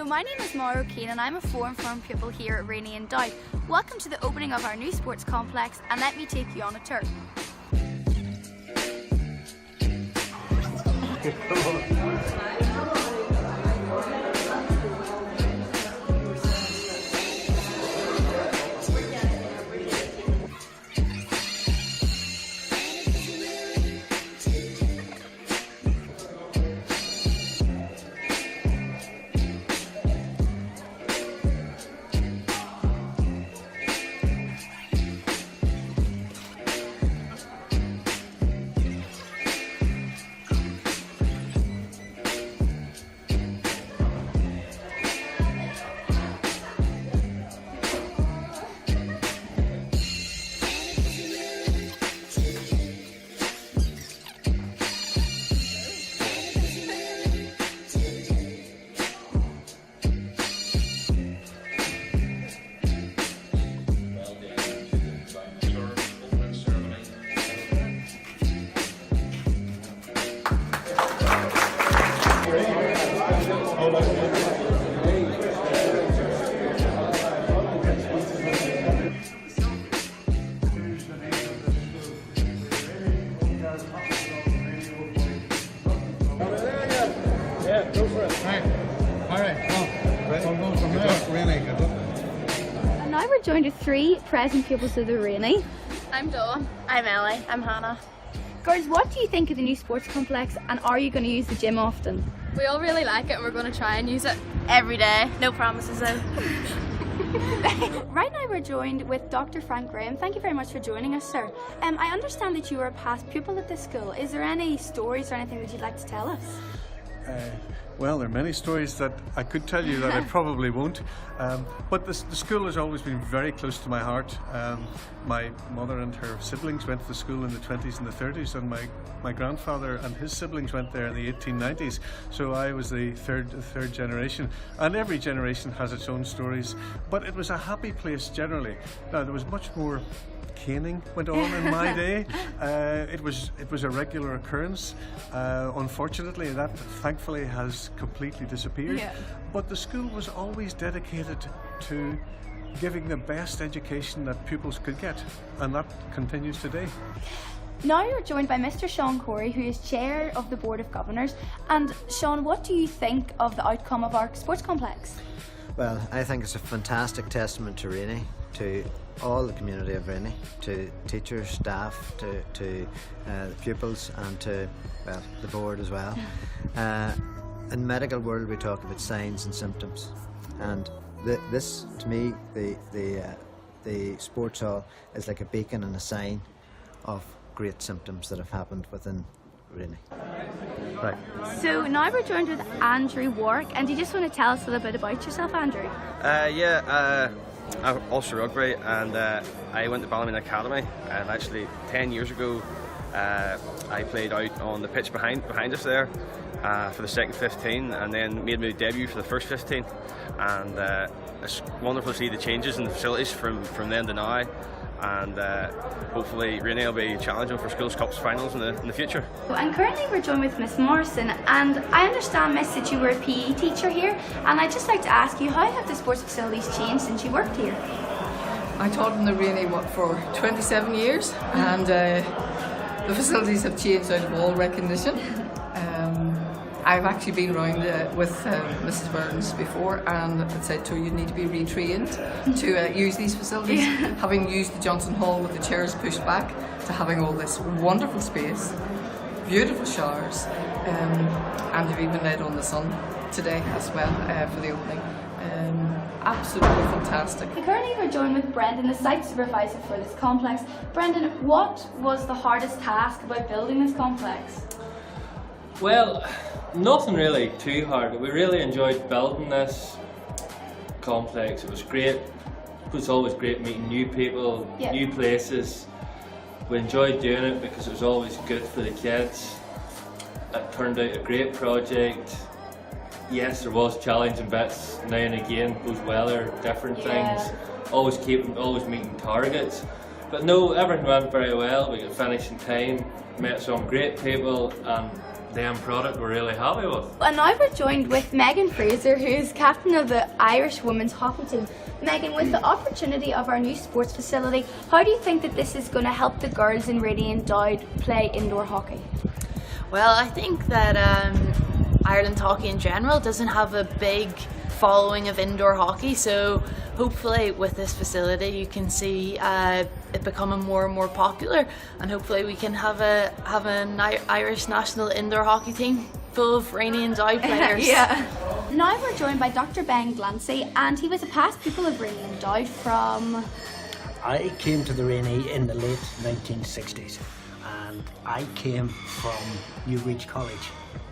my name is Maura O'Kane and I'm a foreign firm pupil here at Rainey and Doubt. Welcome to the opening of our new sports complex and let me take you on a tour. And now we're joined with three present pupils of the Rainey. I'm Dawn. I'm Ellie. I'm Hannah. Girls, what do you think of the new sports complex and are you going to use the gym often? We all really like it and we're going to try and use it every day. No promises though. Right now we're joined with Dr. Frank Graham. Thank you very much for joining us, sir. I understand that you were a past pupil at this school. Is there any stories or anything that you'd like to tell us? Well, there are many stories that I could tell you that I probably won't, but the school has always been very close to my heart. My mother and her siblings went to the school in the 20s and the 30s, and my grandfather and his siblings went there in the 1890s, so I was the third generation, and every generation has its own stories, but it was a happy place generally. Now, there was much more caning went on in my day. It was a regular occurrence. Unfortunately, that thankfully has completely disappeared. Yeah. But the school was always dedicated to giving the best education that pupils could get, and that continues today. Now you're joined by Mr. Sean Corey, who is Chair of the Board of Governors. And Sean, what do you think of the outcome of our sports complex? Well, I think it's a fantastic testament to Rainey, to all the community of Rainey, to teachers, staff, to the pupils, and to the board as well. In the medical world, we talk about signs and symptoms, and this, to me, the sports hall is like a beacon and a sign of great symptoms that have happened within Rainey. Right. So now we're joined with Andrew Warwick, and do you just want to tell us a little bit about yourself, Andrew? I'm also rugby, and I went to Ballymena Academy, and actually 10 years ago I played out on the pitch behind us there for the second 15, and then made my debut for the first 15, and it's wonderful to see the changes in the facilities from then to now, and hopefully Rainey will be challenging for Schools Cups finals in the future. And currently we're joined with Miss Morrison, and I understand, Miss, that you were a PE teacher here, and I'd just like to ask you, how have the sports facilities changed since you worked here? I taught in the Rainey for 27 years, and the facilities have changed out of all recognition. I've actually been around with Mrs. Burns before, and it said to her, you need to be retrained to use these facilities. Yeah. Having used the Johnson Hall with the chairs pushed back, to having all this wonderful space, beautiful showers, and you've even led on the sun today as well for the opening. Absolutely fantastic. And currently we're joined with Brendan, the site supervisor for this complex. Brendan, what was the hardest task about building this complex? Well, nothing really too hard. We really enjoyed building this complex. It was great. It was always great meeting new people, yeah, new places. We enjoyed doing it because it was always good for the kids. It turned out a great project. Yes, there was challenging bits now and again, both weather, different things. Always meeting targets. But no, everything went very well. We got finished in time, met some great people, and the end product we're really happy with. And now we're joined with Megan Fraser, who is captain of the Irish women's hockey team. Megan, with the opportunity of our new sports facility, how do you think that this is going to help the girls in Rainey and Dowd play indoor hockey? Well, I think that Ireland hockey in general doesn't have a big following of indoor hockey, so hopefully with this facility you can see it becoming more and more popular, and hopefully we can have an Irish national indoor hockey team full of Rainey and Dowd players. Yeah. Now we're joined by Dr. Ben Glancy, and he was a past pupil of Rainey and Dowd from... I came to the Rainey in the late 1960s, and I came from Newbridge College,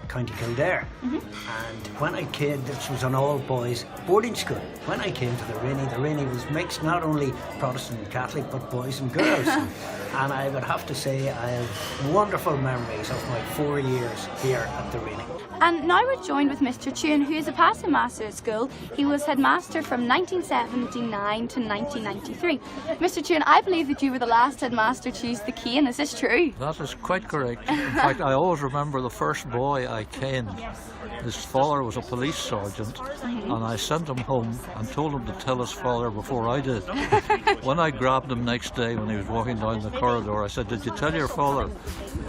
County Kildare. And when I came, this was an all boys boarding school. When I came to the Rainey was mixed, not only Protestant and Catholic, but boys and girls. And I would have to say I have wonderful memories of my 4 years here at the Rainey. And now we're joined with Mr. Tune, who is a past headmaster at school. He was headmaster from 1979 to 1993. Mr. Tune, I believe that you were the last headmaster to use the cane. Is this true? That is quite correct. In fact, I always remember the first boy I caned. His father was a police sergeant, and I sent him home and told him to tell his father before I did. When I grabbed him next day when he was walking down the corridor, I said, "Did you tell your father?"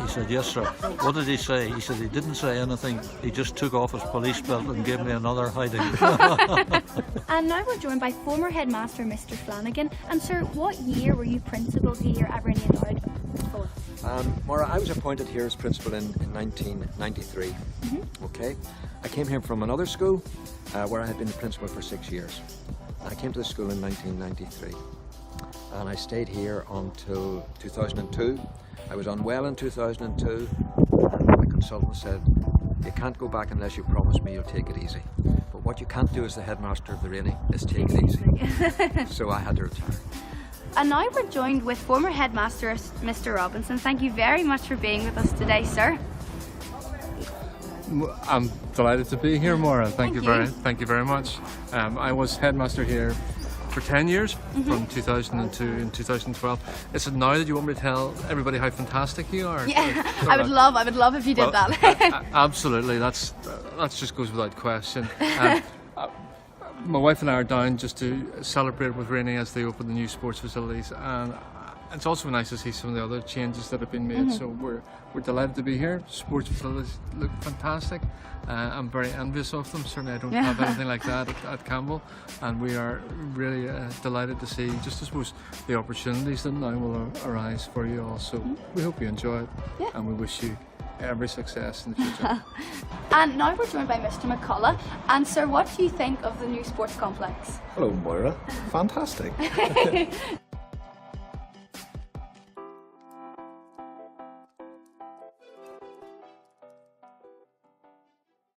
He said, "Yes, sir." "What did he say?" He said, "He didn't say anything. He just took off his police belt and gave me another hiding." And now we're joined by former headmaster Mr. Flanagan. And sir, what year were you principal here at Rainey and Dowd? Maura, I was appointed here as principal in 1993. Okay, I came here from another school where I had been the principal for 6 years. I came to the school in 1993 and I stayed here until 2002. I was unwell in 2002 and my consultant said, "You can't go back unless you promise me you'll take it easy. But what you can't do as the headmaster of the Rainey is take it easy." So I had to retire. And now we're joined with former headmaster Mr. Robinson. Thank you very much for being with us today, sir. I'm delighted to be here, Maura. Thank you very much. I was headmaster here for 10 years, from 2002 and 2012. Is it now that you want me to tell everybody how fantastic you are? Yeah, I would love if you did that. Absolutely, that just goes without question. My wife and I are down just to celebrate with Rainey as they open the new sports facilities, and it's also nice to see some of the other changes that have been made. So we're delighted to be here. Sports facilities look fantastic. I'm very envious of them. Certainly I don't have anything like that at Campbell, and we are really delighted to see just, I suppose, the opportunities that now will arise for you all. So we hope you enjoy it, and we wish you every success in the future. And now we're joined by Mr. McCullough. And sir, what do you think of the new sports complex? Hello, Moira. Fantastic.